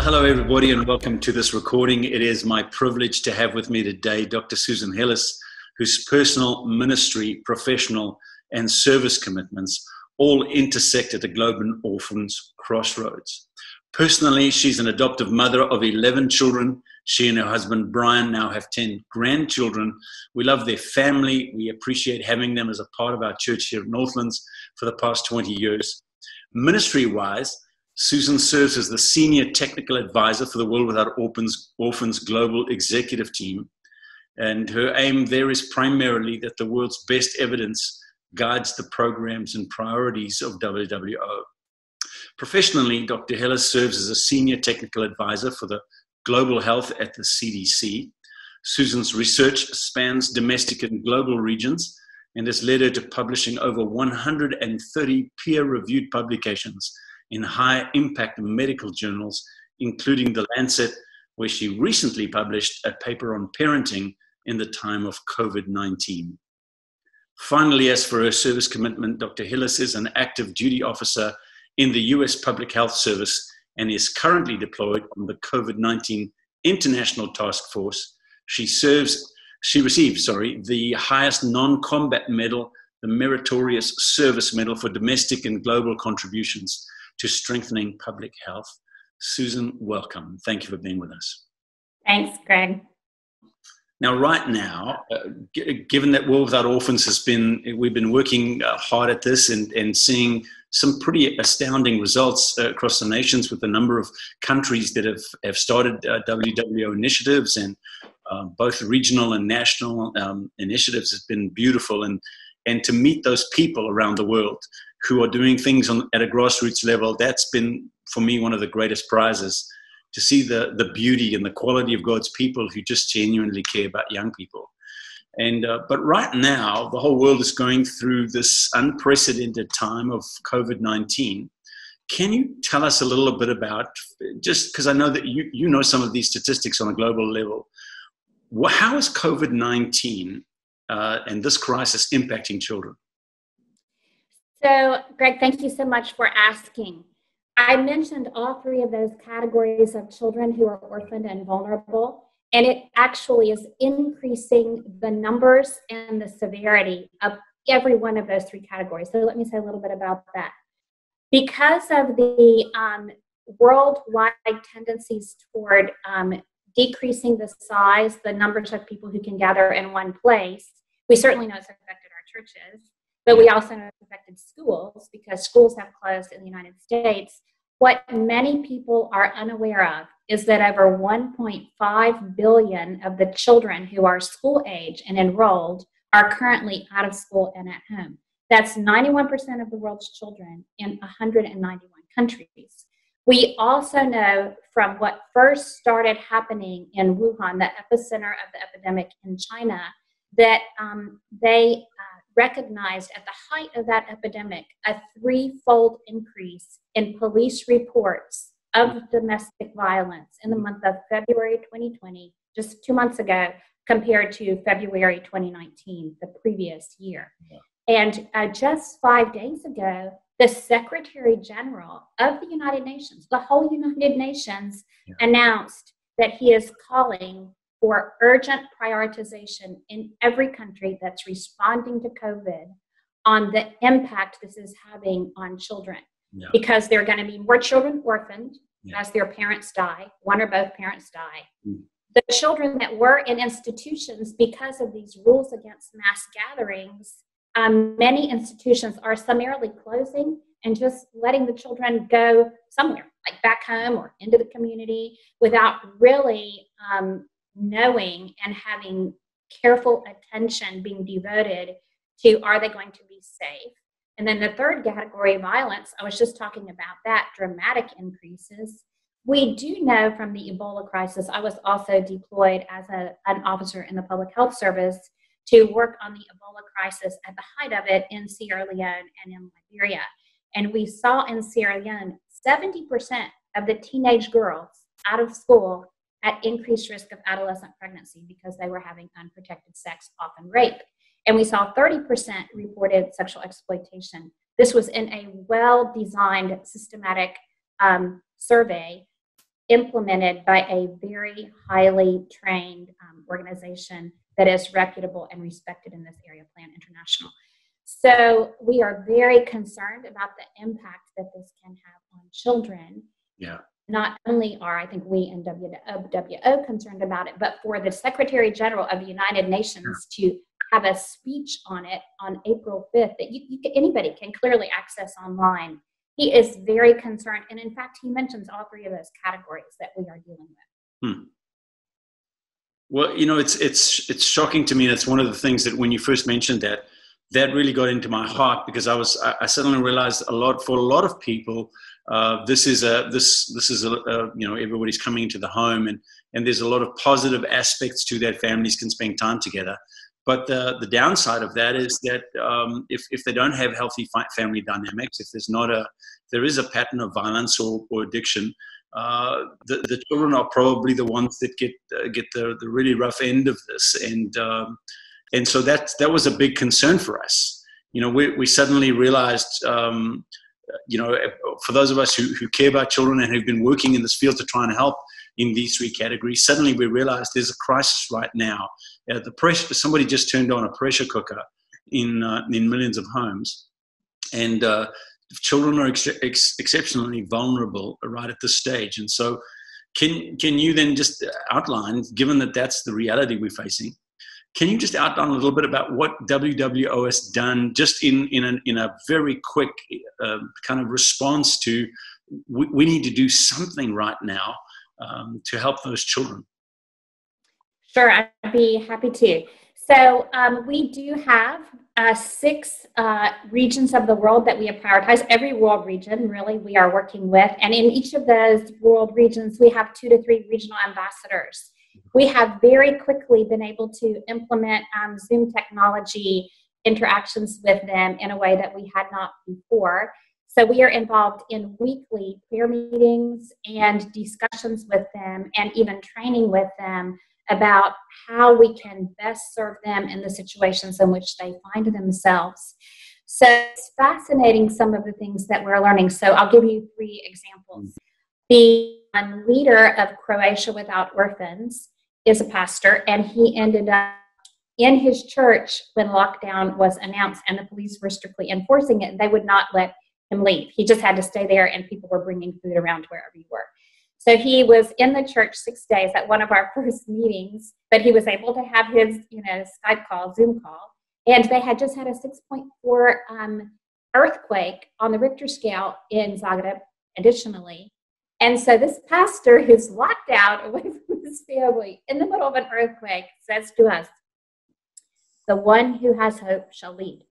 Hello everybody and welcome to this recording. It is my privilege to have with me today Dr. Susan Hillis, whose personal, ministry, professional and service commitments all intersect at the Globe and Orphans crossroads. Personally, she's an adoptive mother of 11 children. She and her husband Brian now have 10 grandchildren. We love their family. We appreciate having them as a part of our church here at Northlands for the past 20 years. Ministry-wise, Susan serves as the Senior Technical Advisor for the World Without Orphans Global Executive Team. And her aim there is primarily that the world's best evidence guides the programs and priorities of WWO. Professionally, Dr. Hillis serves as a Senior Technical Advisor for the Global Health at the CDC. Susan's research spans domestic and global regions and has led her to publishing over 130 peer-reviewed publications in high-impact medical journals, including The Lancet, where she recently published a paper on parenting in the time of COVID-19. Finally, as for her service commitment, Dr. Hillis is an active duty officer in the US Public Health Service and is currently deployed on the COVID-19 International Task Force. She received the highest non-combat medal, the Meritorious Service Medal for domestic and global contributions to strengthening public health. Susan, welcome. Thank you for being with us. Thanks, Greg. Now, right now, given that World Without Orphans we've been working hard at this and seeing some pretty astounding results across the nations with the number of countries that have started WWO initiatives, and both regional and national initiatives has been beautiful. And to meet those people around the world who are doing things at a grassroots level, that's been, for me, one of the greatest prizes, to see the beauty and the quality of God's people who just genuinely care about young people. But right now, the whole world is going through this unprecedented time of COVID-19. Can you tell us a little bit about, just because I know that you know some of these statistics on a global level, how is COVID-19 and this crisis impacting children? So, Greg, thank you so much for asking. I mentioned all three of those categories of children who are orphaned and vulnerable, and it actually is increasing the numbers and the severity of every one of those three categories. So let me say a little bit about that. Because of the worldwide tendencies toward decreasing the size, the numbers of people who can gather in one place, we certainly know it's affected our churches, but we also know it's affected schools because schools have closed in the United States. What many people are unaware of is that over 1.5 billion of the children who are school age and enrolled are currently out of school and at home. That's 91% of the world's children in 191 countries. We also know from what first started happening in Wuhan, the epicenter of the epidemic in China, that they recognized at the height of that epidemic a threefold increase in police reports of domestic violence in the month of February 2020, just 2 months ago, compared to February 2019, the previous year. Yeah. And just 5 days ago, the Secretary General of the United Nations, the whole United Nations, announced that he is calling for urgent prioritization in every country that's responding to COVID on the impact this is having on children. Yeah. Because there are going to be more children orphaned as their parents die, one or both parents die. Mm. The children that were in institutions because of these rules against mass gatherings, many institutions are summarily closing and just letting the children go somewhere, like back home or into the community, without really knowing and having careful attention being devoted to, are they going to be safe? And then the third category, violence, I was just talking about that, dramatic increases. We do know from the Ebola crisis, I was also deployed as an officer in the Public Health Service to work on the Ebola crisis at the height of it in Sierra Leone and in Liberia. And we saw in Sierra Leone, 70% of the teenage girls out of school at increased risk of adolescent pregnancy because they were having unprotected sex, often rape. And we saw 30% reported sexual exploitation. This was in a well-designed, systematic survey implemented by a very highly trained organization that is reputable and respected in this area, Plan International. So we are very concerned about the impact that this can have on children. Yeah. Not only are, I think, we in WWO concerned about it, but for the Secretary General of the United Nations to have a speech on it on April 5th that anybody can clearly access online. He is very concerned. And in fact, he mentions all three of those categories that we are dealing with. Well, you know, it's shocking to me. That's one of the things that when you first mentioned that really got into my heart, because I suddenly realized for a lot of people, this is a you know, everybody's coming into the home, and there's a lot of positive aspects to that. Families can spend time together, but the downside of that is that if they don't have healthy family dynamics, if there is a pattern of violence or addiction, the children are probably the ones that get the really rough end of this, and so that was a big concern for us. You know, we suddenly realized, you know, for those of us who care about children and who've been working in this field to try and help in these three categories, suddenly we realized there's a crisis right now. Somebody just turned on a pressure cooker in millions of homes, and children are exceptionally vulnerable right at this stage. And so, can you then just outline, given that that's the reality we're facing? Can you just outline a little bit about what WWO has done, just in a very quick kind of response to we need to do something right now to help those children? Sure, I'd be happy to. So we do have 6 regions of the world that we have prioritized. Every world region, really, we are working with. And in each of those world regions, we have 2 to 3 regional ambassadors. We have very quickly been able to implement Zoom technology interactions with them in a way that we had not before. So we are involved in weekly prayer meetings and discussions with them, and even training with them about how we can best serve them in the situations in which they find themselves. So it's fascinating, some of the things that we're learning. So I'll give you 3 examples. The leader of Croatia Without Orphans is a pastor, and he ended up in his church when lockdown was announced and the police were strictly enforcing it. They would not let him leave. He just had to stay there, and people were bringing food around wherever you were. So he was in the church 6 days at one of our first meetings, but he was able to have his, Skype call, Zoom call, and they had just had a 6.4 earthquake on the Richter scale in Zagreb, additionally. And so this pastor, who's locked out away from his family in the middle of an earthquake, says to us, "The one who has hope shall lead."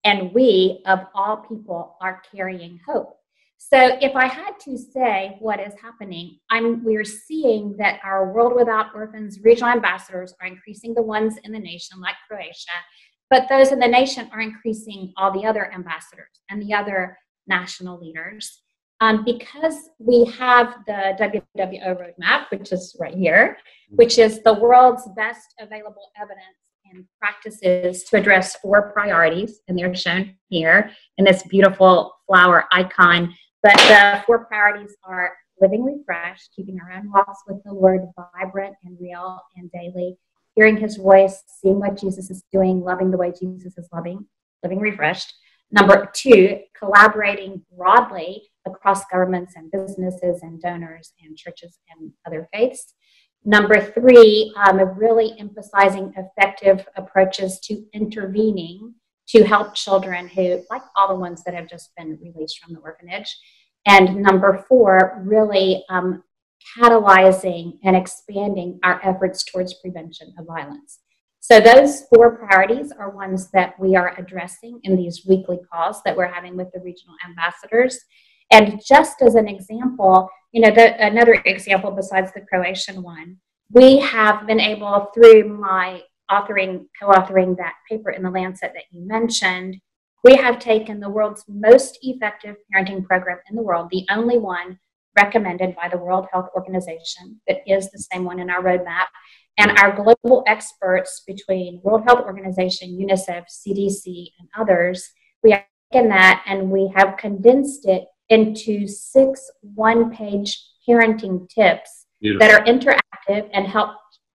And we, of all people, are carrying hope. So if I had to say what is happening, we're seeing that our World Without Orphans regional ambassadors are increasing the ones in the nation, like Croatia, but those in the nation are increasing all the other ambassadors and the other national leaders. Because we have the WWO roadmap, which is right here, which is the world's best available evidence and practices to address 4 priorities, and they're shown here in this beautiful flower icon. But the 4 priorities are living refreshed, keeping our own walks with the Lord vibrant and real and daily, hearing his voice, seeing what Jesus is doing, loving the way Jesus is loving, living refreshed. Number 2, collaborating broadly across governments and businesses and donors and churches and other faiths. Number 3, really emphasizing effective approaches to intervening to help children who, like all the ones that have just been released from the orphanage. And number 4, really catalyzing and expanding our efforts towards prevention of violence. So those 4 priorities are ones that we are addressing in these weekly calls that we're having with the regional ambassadors. And just as an example, another example besides the Croatian one, we have been able, through my co-authoring that paper in the Lancet that you mentioned, we have taken the world's most effective parenting program in the world, the only one recommended by the World Health Organization that is the same one in our roadmap, and our global experts between World Health Organization, UNICEF, CDC, and others. We have taken that and we have condensed it into 6 one-page parenting tips Beautiful. that are interactive and help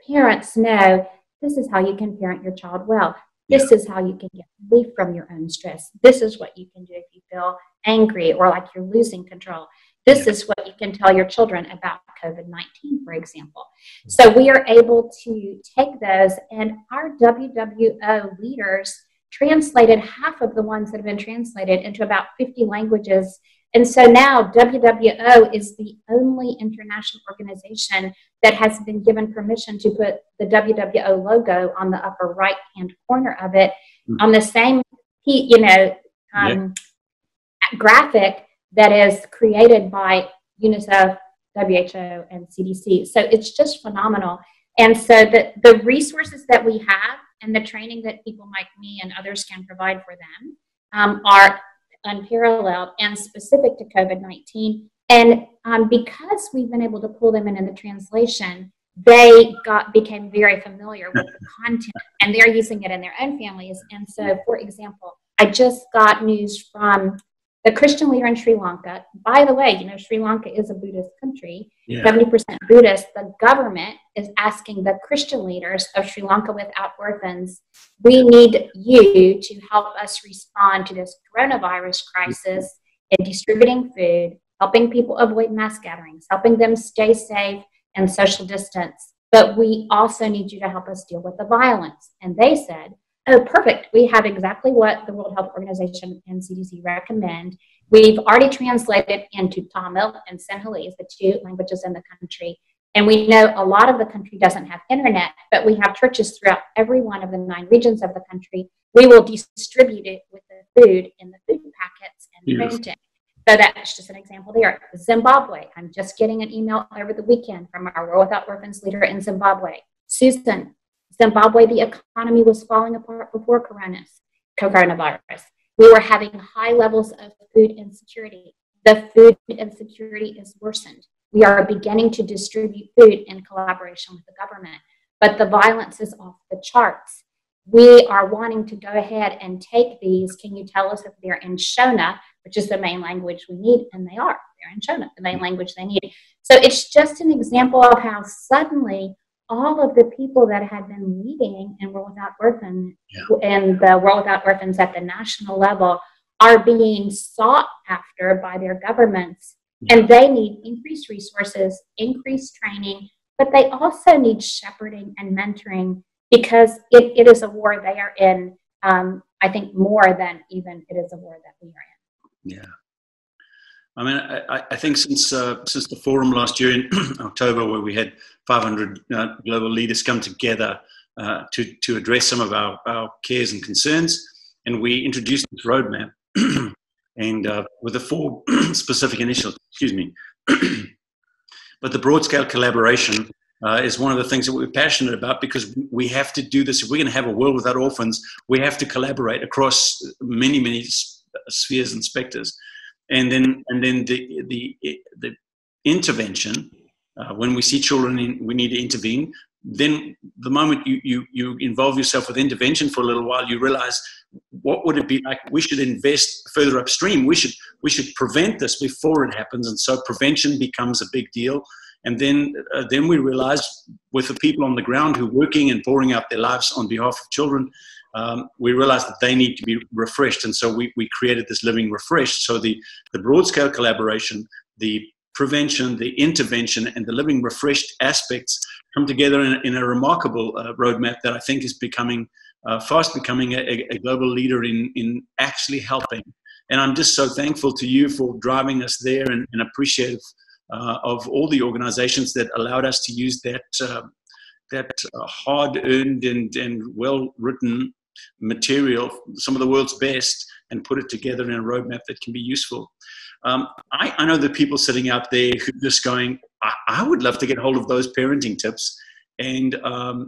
parents know this is how you can parent your child well. This is how you can get relief from your own stress. This is what you can do if you feel angry or like you're losing control. This is what you can tell your children about COVID-19, for example. So we are able to take those, and our WWO leaders translated half of the ones that have been translated into about 50 languages. And so now WWO is the only international organization that has been given permission to put the WWO logo on the upper right-hand corner of it on the same, graphic that is created by UNICEF, WHO, and CDC. So it's just phenomenal. And so the resources that we have and the training that people like me and others can provide for them are unparalleled and specific to COVID-19. And because we've been able to pull them in the translation, they became very familiar with the content, and they're using it in their own families. And so, for example, I just got news from the Christian leader in Sri Lanka. By the way, Sri Lanka is a Buddhist country, 70% Buddhist. The government is asking the Christian leaders of Sri Lanka without orphans, we need you to help us respond to this coronavirus crisis in distributing food, helping people avoid mass gatherings, helping them stay safe and social distance. But we also need you to help us deal with the violence. And they said, oh, perfect. We have exactly what the World Health Organization and CDC recommend. We've already translated into Tamil and Sinhalese, the two languages in the country. And we know a lot of the country doesn't have internet, but we have churches throughout every one of the 9 regions of the country. We will distribute it with the food in the food packets and print it. So that's just an example there. Zimbabwe. I'm just getting an email over the weekend from our World Without Orphans leader in Zimbabwe. Susan, Zimbabwe, the economy was falling apart before coronavirus. We were having high levels of food insecurity. The food insecurity is worsened. We are beginning to distribute food in collaboration with the government, but the violence is off the charts. We are wanting to go ahead and take these. Can you tell us if they're in Shona, which is the main language we need? And they are. They're in Shona, the main language they need. So it's just an example of how suddenly all of the people that had been leading in World Without Orphans and the World Without Orphans at the national level are being sought after by their governments. And they need increased resources, increased training, but they also need shepherding and mentoring, because it is a war they are in, I think, more than even it is a war that we are in. Yeah. I mean, I think since the forum last year in October, where we had 500 global leaders come together to address some of our cares and concerns, and we introduced this roadmap and with the 4 specific initiatives, but the broad-scale collaboration is one of the things that we're passionate about, because we have to do this. If we're going to have a world without orphans, we have to collaborate across many spheres and specters. And then the intervention, when we see children we need to intervene, then the moment you involve yourself with intervention for a little while, you realize, what would it be like? We should invest further upstream. We should prevent this before it happens. And so prevention becomes a big deal. And then we realize, with the people on the ground who are working and pouring out their lives on behalf of children, we realized that they need to be refreshed. And so we created this Living Refreshed. So the broad-scale collaboration, the prevention, the intervention, and the Living Refreshed aspects come together in a remarkable roadmap that I think is fast becoming a global leader in actually helping. And I'm just so thankful to you for driving us there, and appreciative of all the organizations that allowed us to use that hard-earned and well-written material, some of the world's best, and put it together in a roadmap that can be useful. I know that people sitting out there who are just going, I would love to get hold of those parenting tips. And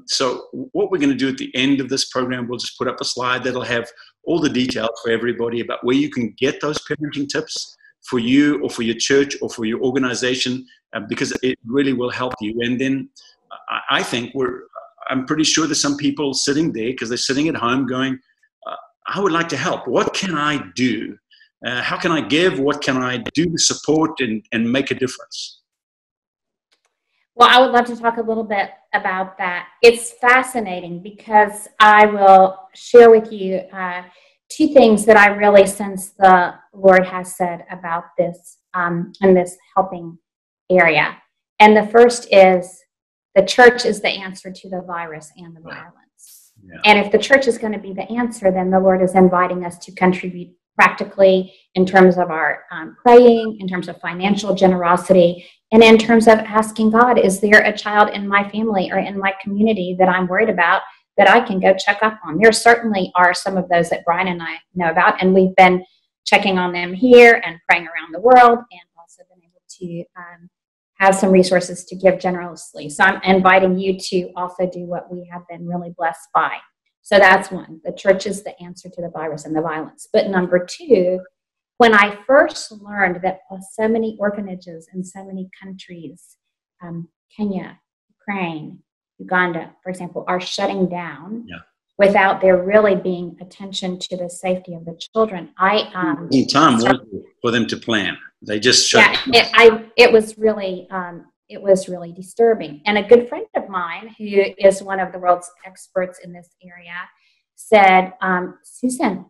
so what we're going to do at the end of this program, we'll just put up a slide that'll have all the details for everybody about where you can get those parenting tips for you or for your church or for your organization, because it really will help you. And then I think I'm pretty sure there's some people sitting there, because they're sitting at home going, I would like to help. What can I do? How can I give? What can I do to support and make a difference? Well, I would love to talk a little bit about that. It's fascinating because I will share with you two things that I really sense the Lord has said about this in this helping area. And the first is the church is the answer to the virus and the violence. Yeah. And if the church is going to be the answer, then the Lord is inviting us to contribute practically in terms of our praying, in terms of financial generosity, and in terms of asking God, is there a child in my family or in my community that I'm worried about that I can go check up on? There certainly are some of those that Brian and I know about, and we've been checking on them here and praying around the world, and also been able to have some resources to give generously. So I'm inviting you to also do what we have been really blessed by. So that's one. The church is the answer to the virus and the violence. But number two, when I first learned that so many orphanages in so many countries, Kenya, Ukraine, Uganda, for example, are shutting down without there really being attention to the safety of the children. Time for them to plan. They just shut. It was really disturbing. And a good friend of mine, who is one of the world's experts in this area, said, Susan,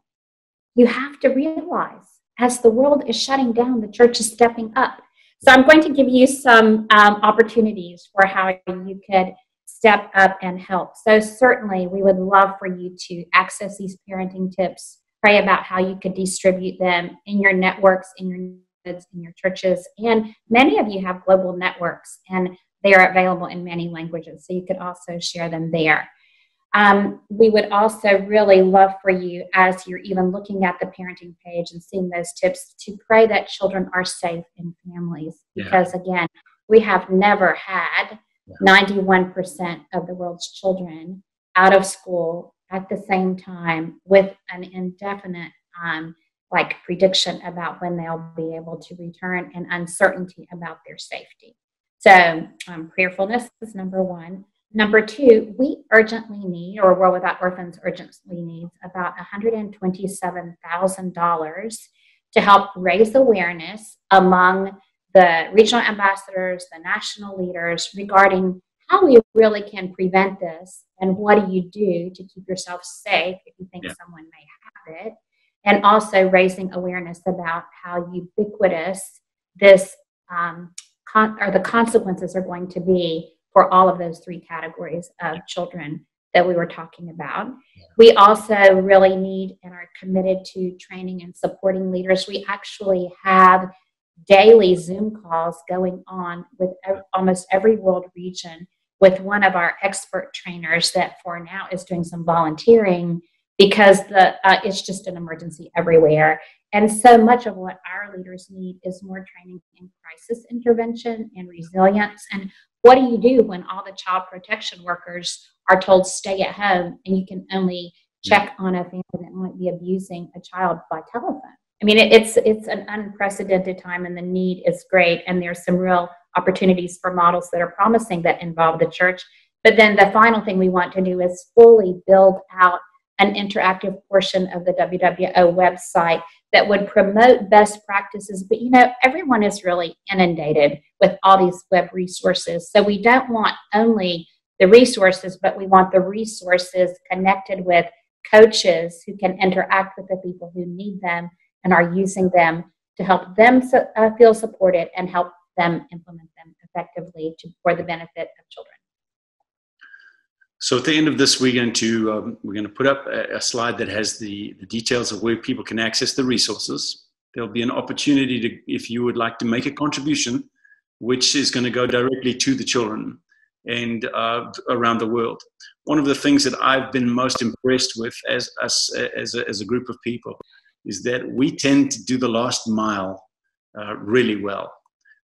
you have to realize, as the world is shutting down, the church is stepping up. So I'm going to give you some opportunities for how you could step up and help. So certainly we would love for you to access these parenting tips, pray about how you could distribute them in your networks, in your churches. And many of you have global networks, and they are available in many languages. So you could also share them there. We would also really love for you, as you're even looking at the parenting page and seeing those tips, to pray that children are safe in families. Because again, we have never had 91% of the world's children out of school at the same time with an indefinite prediction about when they'll be able to return and uncertainty about their safety. So prayerfulness is number one. Number two, we urgently need, or World Without Orphans urgently needs, about $127,000 to help raise awareness among the regional ambassadors, the national leaders, regarding how we really can prevent this and what do you do to keep yourself safe if you think someone may have it. And also raising awareness about how ubiquitous this or the consequences are going to be for all of those three categories of children that we were talking about. We also really need and are committed to training and supporting leaders. We actually have daily Zoom calls going on with almost every world region with one of our expert trainers that for now is doing some volunteering, because it's just an emergency everywhere. And so much of what our leaders need is more training in crisis intervention and resilience. And what do you do when all the child protection workers are told stay at home and you can only check on a family that might be abusing a child by telephone? I mean, it's an unprecedented time, and the need is great. And there's some real opportunities for models that are promising that involve the church. But then the final thing we want to do is fully build out an interactive portion of the WWO website that would promote best practices. But, everyone is really inundated with all these web resources. So we don't want only the resources, but we want the resources connected with coaches who can interact with the people who need them and are using them to help them feel supported and help them implement them effectively for the benefit of children. So at the end of this, we're going to put up a slide that has the details of where people can access the resources. There'll be an opportunity to, if you would like to make a contribution, which is going to go directly to the children and around the world. One of the things that I've been most impressed with as a group of people is that we tend to do the last mile really well.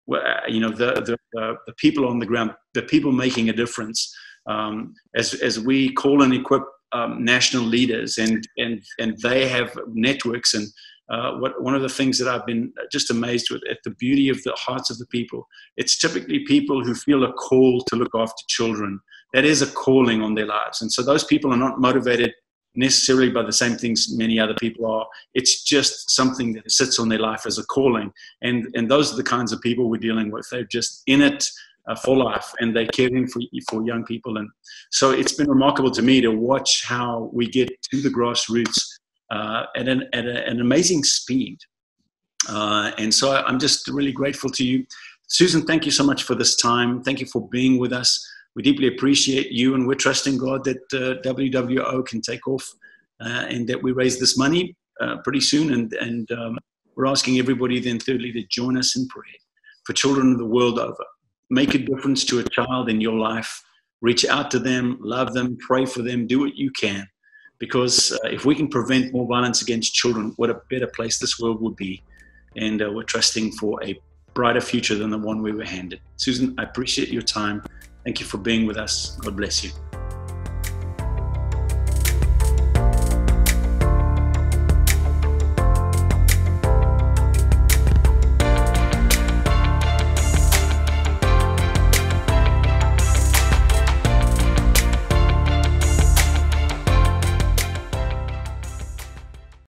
The people on the ground, the people making a difference. As we call and equip national leaders, and they have networks, and one of the things that I've been just amazed with at the beauty of the hearts of the people, it's typically people who feel a call to look after children. That is a calling on their lives, and so those people are not motivated necessarily by the same things many other people are. It's just something that sits on their life as a calling, and those are the kinds of people we're dealing with. They're just in it. for life, and they're caring for young people. And so it's been remarkable to me to watch how we get to the grassroots at an amazing speed. And so I'm just really grateful to you. Susan, thank you so much for this time. Thank you for being with us. We deeply appreciate you, and we're trusting God that WWO can take off and that we raise this money pretty soon. And we're asking everybody then, thirdly, to join us in prayer for children the world over. Make a difference to a child in your life. Reach out to them, love them, pray for them, do what you can. Because if we can prevent more violence against children, what a better place this world would be. And we're trusting for a brighter future than the one we were handed. Susan, I appreciate your time. Thank you for being with us. God bless you.